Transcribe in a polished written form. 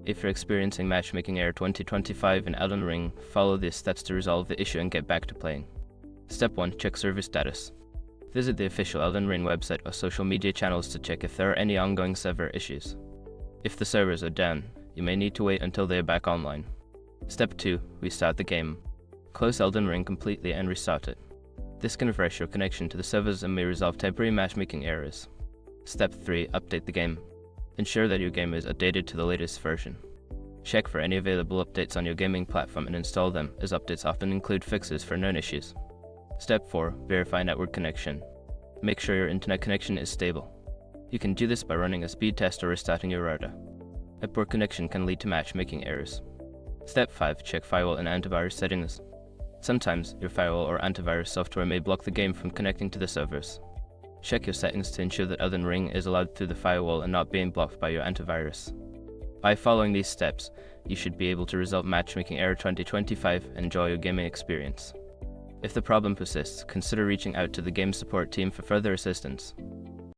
If you're experiencing Matchmaking Error 2025 in Elden Ring, follow these steps to resolve the issue and get back to playing. Step 1. Check server status. Visit the official Elden Ring website or social media channels to check if there are any ongoing server issues. If the servers are down, you may need to wait until they are back online. Step 2. Restart the game. Close Elden Ring completely and restart it. This can refresh your connection to the servers and may resolve temporary matchmaking errors. Step 3. Update the game. Ensure that your game is updated to the latest version. Check for any available updates on your gaming platform and install them, as updates often include fixes for known issues. Step 4. Verify network connection. Make sure your internet connection is stable. You can do this by running a speed test or restarting your router. A poor connection can lead to matchmaking errors. Step 5. Check firewall and antivirus settings. Sometimes, your firewall or antivirus software may block the game from connecting to the servers. Check your settings to ensure that Elden Ring is allowed through the firewall and not being blocked by your antivirus. By following these steps, you should be able to resolve Matchmaking Error 2025 and enjoy your gaming experience. If the problem persists, consider reaching out to the game support team for further assistance.